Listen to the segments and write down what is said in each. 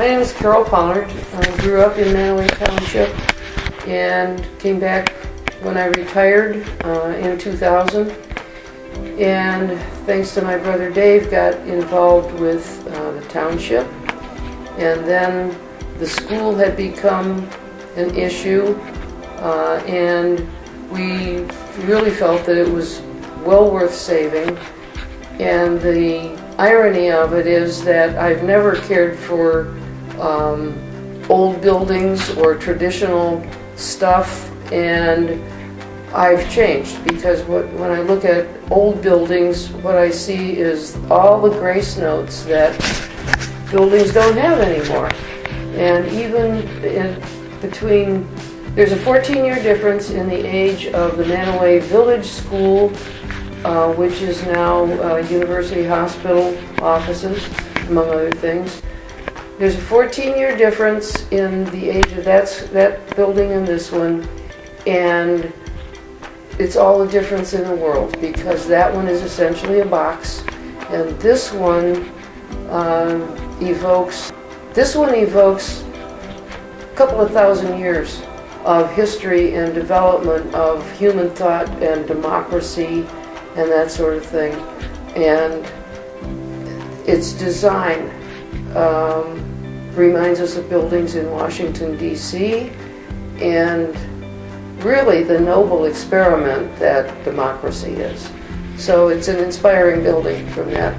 name is Carole Pollard. I grew up in Mantua Township and came back when I retired in 2000. And thanks to my brother Dave, got involved with the township. And then the school had become an issue, and we really felt that it was well worth saving. And the irony of it is that I've never cared for old buildings or traditional stuff, and I've changed because when I look at old buildings, what I see is all the grace notes that buildings don't have anymore. And even there's a 14-year difference in the age of the Mantua Village School, which is now University Hospital offices, among other things. There's a 14-year difference in the age of that building and this one, and it's all the difference in the world, because that one is essentially a box, and this one evokes a couple of thousand years of history and development of human thought and democracy and that sort of thing. And its design reminds us of buildings in Washington, D.C., and really the noble experiment that democracy is. So it's an inspiring building from that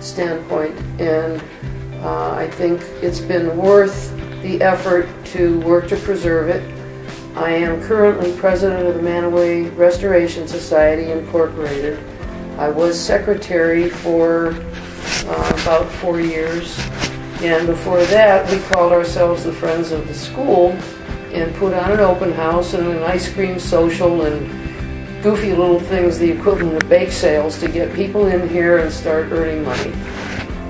standpoint, and I think it's been worth the effort to work to preserve it. I am currently president of the Mantua Restoration Society, Incorporated. I was secretary for about 4 years, and before that we called ourselves the Friends of the School and put on an open house and an ice cream social and goofy little things, the equivalent of bake sales, to get people in here and start earning money.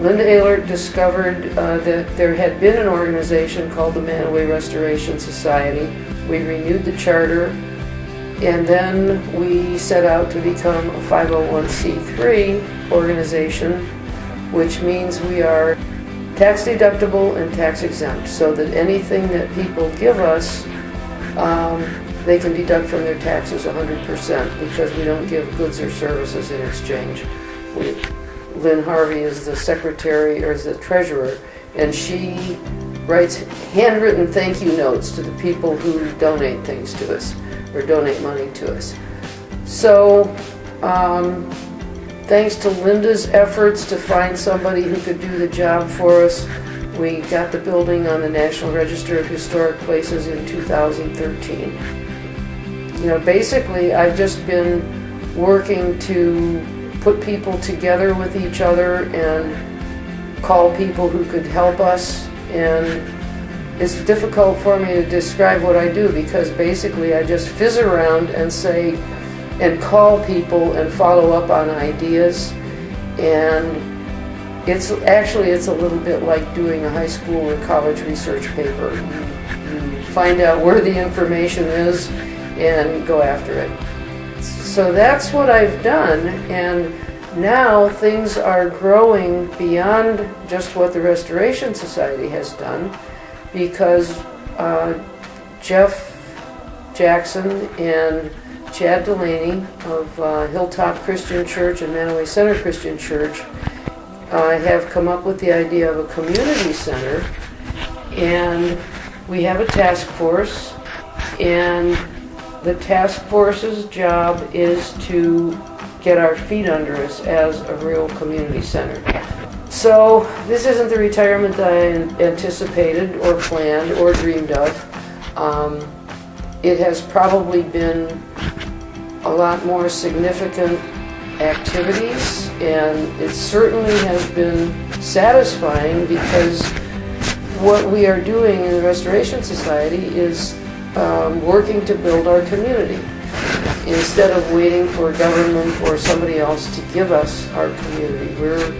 Linda Ehlert discovered that there had been an organization called the Mantua Restoration Society. We renewed the charter, and then we set out to become a 501c3 organization, which means we are tax deductible and tax exempt, so that anything that people give us, they can deduct from their taxes 100%, because we don't give goods or services in exchange. Lynn Harvey is the secretary, or is the treasurer, and she writes handwritten thank you notes to the people who donate things to us or donate money to us. So thanks to Linda's efforts to find somebody who could do the job for us, we got the building on the National Register of Historic Places in 2013. Basically I've just been working to put people together with each other and call people who could help us. And it's difficult for me to describe what I do, because basically I just fizz around and say and call people and follow up on ideas. And it's a little bit like doing a high school or college research paper. You find out where the information is and go after it. So that's what I've done, and now things are growing beyond just what the Restoration Society has done, because Jeff Jackson and Chad Delaney of Hilltop Christian Church and Mantua Center Christian Church have come up with the idea of a community center, and we have a task force, and the task force's job is to get our feet under us as a real community center. So this isn't the retirement that I anticipated or planned or dreamed of. It has probably been a lot more significant activities, and it certainly has been satisfying, because what we are doing in the Restoration Society is working to build our community. Instead of waiting for government or somebody else to give us our community, we're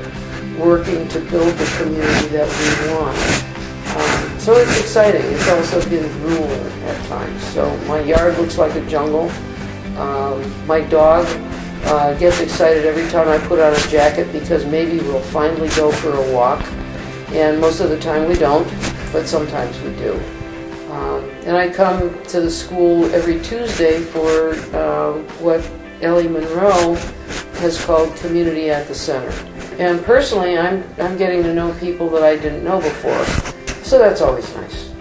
working to build the community that we want. So it's exciting. It's also been grueling at times. So my yard looks like a jungle. My dog gets excited every time I put on a jacket, because maybe we'll finally go for a walk. And most of the time we don't. but sometimes we do. And I come to the school every Tuesday for what Ellie Monroe has called Community at the Center. And personally, I'm getting to know people that I didn't know before, so that's always nice.